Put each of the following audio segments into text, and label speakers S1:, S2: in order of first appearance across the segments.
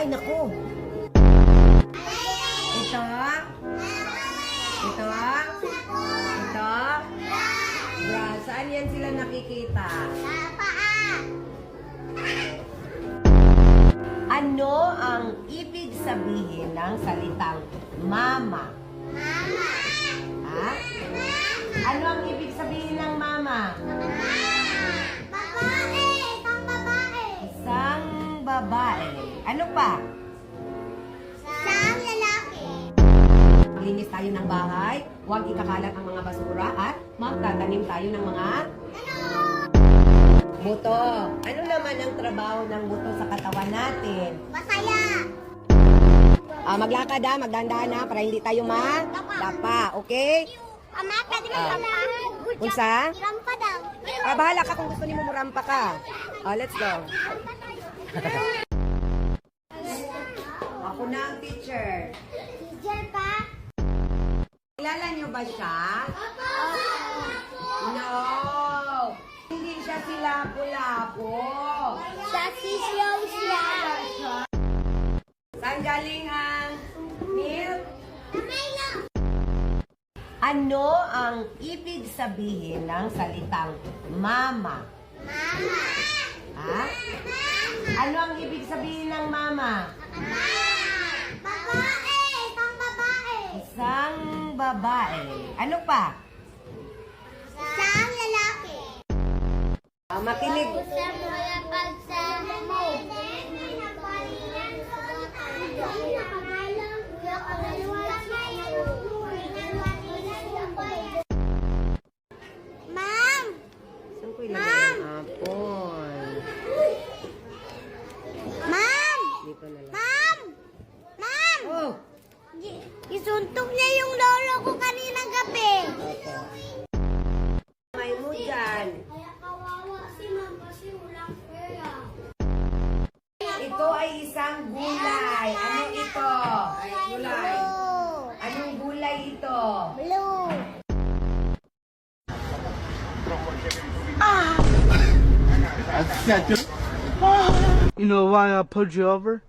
S1: Ay, naku. Ito. Ito. Ito. Bra. Saan yan sila nakikita? Ano ang ibig sabihin ng salitang mama?
S2: Mama.
S1: Ha? Ano ang ibig sabihin ng mama?
S2: Babae. Isang babae.
S1: Isang babae. Ano pa?
S2: Isang lalaki.
S1: Linis tayo ng bahay, huwag ikakalat ang mga basura at magtatanim tayo ng mga buto. Ano naman ang trabaho ng buto sa katawan natin?
S2: Masaya.
S1: Maglakad magdandahan para hindi tayo madapa, okay?
S2: Ama, pwede mo rampa.
S1: Unsa?
S2: Rampa daw.
S1: Bahala ka kung gusto niyo murampa ka. Let's go. Ako na ang teacher.
S2: Teacher pa?
S1: Kilala niyo ba siya? No! Hindi siya si Lapu-Lapu.
S2: Siya si siya.
S1: Saan galing ang milk?
S2: Milo.
S1: Ano ang ibig sabihin ng salitang mama?
S2: Mama.
S1: Ha? Ano ang ibig sabihin ng mama?
S2: Babae. Isang babae.
S1: Isang babae. Ano pa?
S2: Isang lalaki.
S1: Makinig.
S2: Ma'am!
S1: Saan ko ilagay ang apple?
S2: Ma'am!
S1: Dito na lang.
S2: Ma'am! Ma'am!
S1: Oh!
S2: Isuntok niya yung lolo ko kaninang gabi.
S1: May mo dyan.
S2: Kaya kawawa si ma'am kasi walang pera.
S1: Ito ay isang gulay. Ano ito? Ay, gulay. Anong gulay ito?
S2: Blue.
S3: You know why I pulled you over?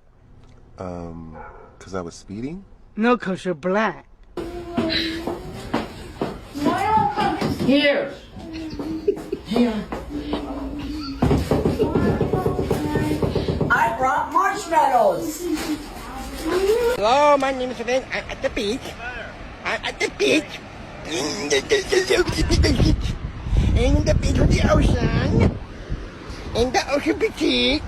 S4: Because I was speeding?
S3: No, 'cause you're black.
S5: Here. Here. I brought marshmallows.
S6: Hello, my name is Ben. I'm at the beach. I'm at the beach. In the beach of the ocean. In the ocean beach.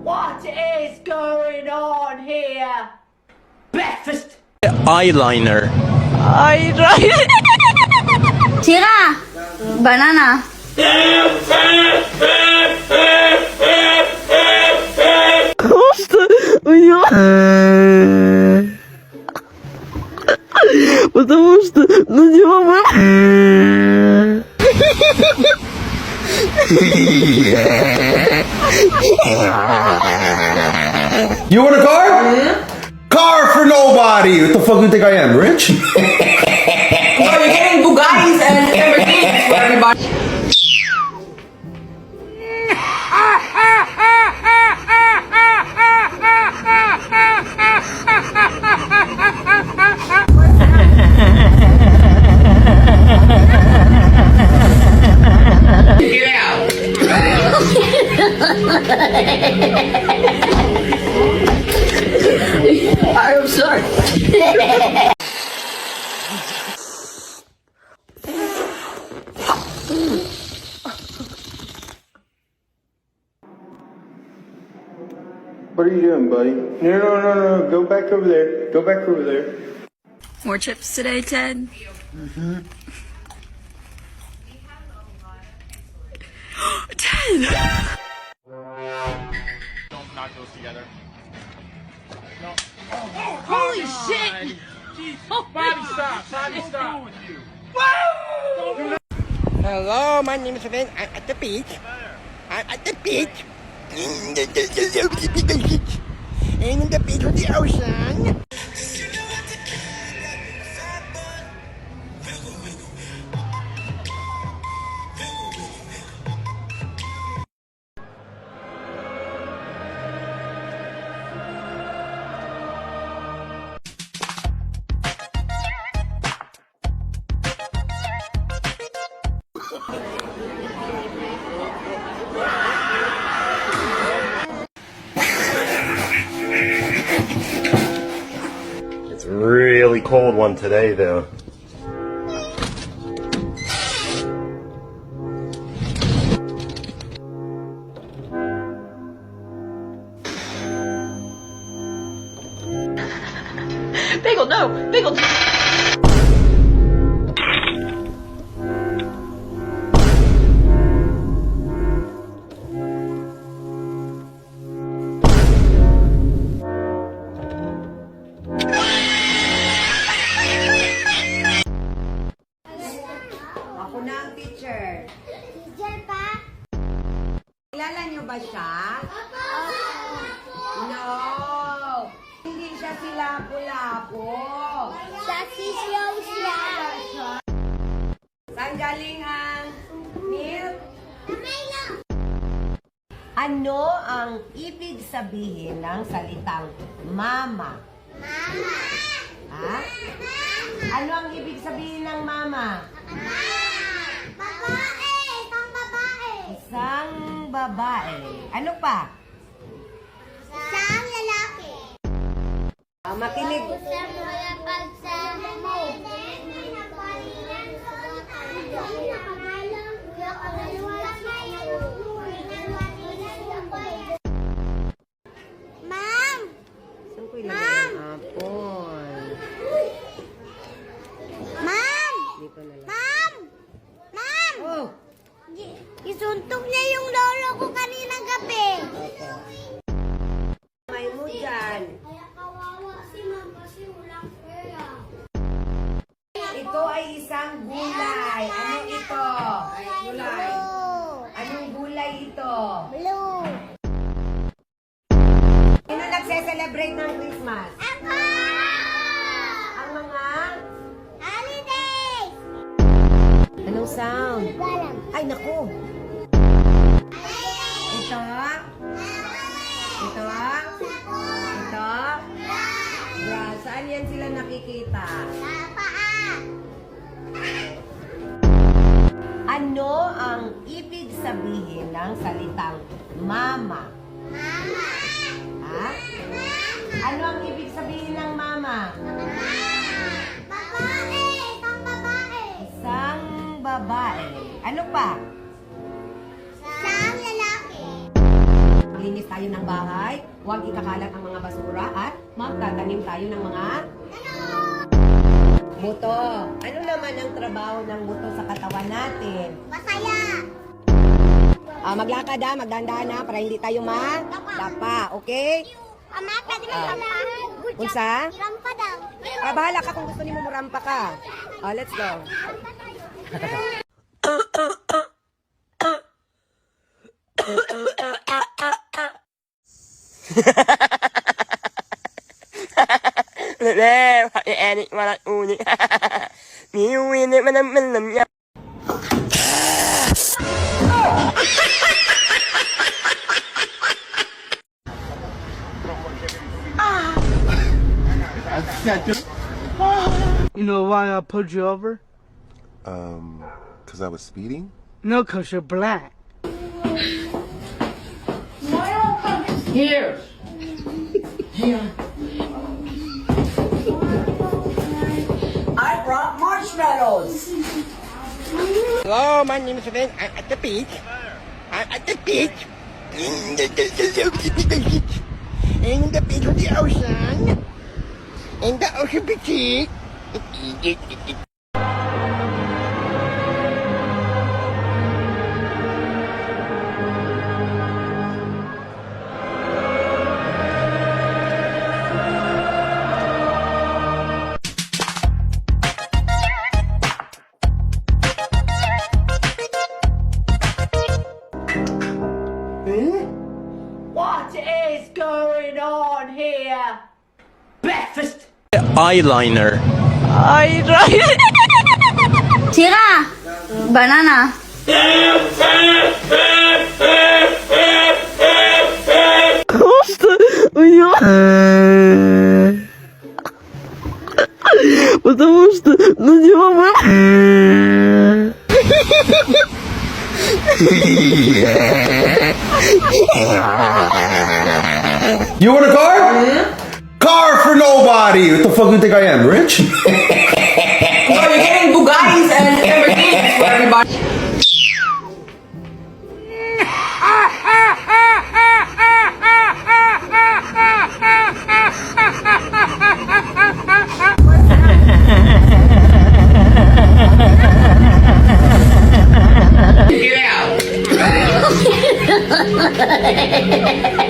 S5: What is going on here? Breakfast.
S7: Eyeliner.
S8: Sira! Banana.
S3: Потому что на него
S4: You want a car? Car for nobody! What the fuck do you think I am, rich?
S5: Oh, you're getting Bugattis and Lamborghinis for everybody. Get out. I'm sorry.
S9: What are you doing, buddy? No. Go back over there. Go back over there.
S8: More chips today, Ted? Ted!
S7: Don't knock those together. No.
S8: Holy shit!
S7: Bobby, stop! Bobby, stop!
S8: Woo!
S6: Hello, my name is Ben. I'm at the beach. I'm at the beach. And the beach with the ocean.
S7: It's a really cold one today, though.
S8: Bagel, no! Bagel!
S1: Ako na ang teacher.
S2: Teacher pa?
S1: Kilala niyo ba siya? No! Hindi siya si Lapu-Lapu.
S2: Sa sisyaw siya.
S1: Saan galing ang milk?
S2: Milo.
S1: Ano ang ibig sabihin ng salitang mama?
S2: Mama.
S1: Ha? Ano ang ibig sabihin ng mama?
S2: Babae. Isang babae.
S1: Isang babae. Ano pa?
S2: Isang lalaki.
S1: Makinig.
S2: Ma'am!
S1: Saan ko ilagay ang apple?
S2: Ma'am!
S1: Dito na lang.
S2: Ma'am! Ma'am!
S1: Oh!
S2: Isuntok niya yung lolo ko kaninang gabi.
S1: May mo dyan.
S2: Kaya kawawa si ma'am kasi walang pera.
S1: Ito ay isang gulay. Ano ito? Gulay. Anong gulay ito?
S2: Blue.
S1: Sino nagse-celebrate ng Christmas?
S2: Ako!
S1: Ang mga...
S2: Holidays!
S1: Anong sound?
S2: Galang.
S1: Ay, naku! Ito? Ito? Ito? Bra, saan yan sila nakikita? Ano ang ibig sabihin ng salitang mama?
S2: Mama!
S1: Ha? Ano ang ibig sabihin ng mama?
S2: Babae! Isang babae!
S1: Isang babae. Ano pa?
S2: Isang lalaki!
S1: Maglinis tayo ng bahay, huwag ikakalat ang mga basura at magtatanim tayo ng mga buto. Ano naman ang trabaho ng buto sa katawan natin?
S2: Masaya!
S1: Maglakad magdandahan na para hindi tayo madapa, okay?
S2: Ama, pwede mo rampa? Good job.
S1: Unsa?
S2: Rampa daw.
S1: Bahala ka kung gusto niyo murampa ka. Let's go.
S6: Lele, enik malat unik. Miwin manam ya.
S3: You know why I pulled you over?
S4: Because I was speeding?
S3: No, 'cause you're black.
S5: Here.
S1: I brought marshmallows.
S6: Hello, my name is Ben. I'm at the beach. I'm at the beach. And the beach with the ocean. And the ocean beach.
S8: here? Breakfast.
S6: Eyeliner.
S2: Sira! Banana.
S3: Потому что на него
S4: You want a car? Car for nobody. What the fuck do you think I am, rich?
S5: So you're getting Bugattis and Lamborghinis for everybody. Get out.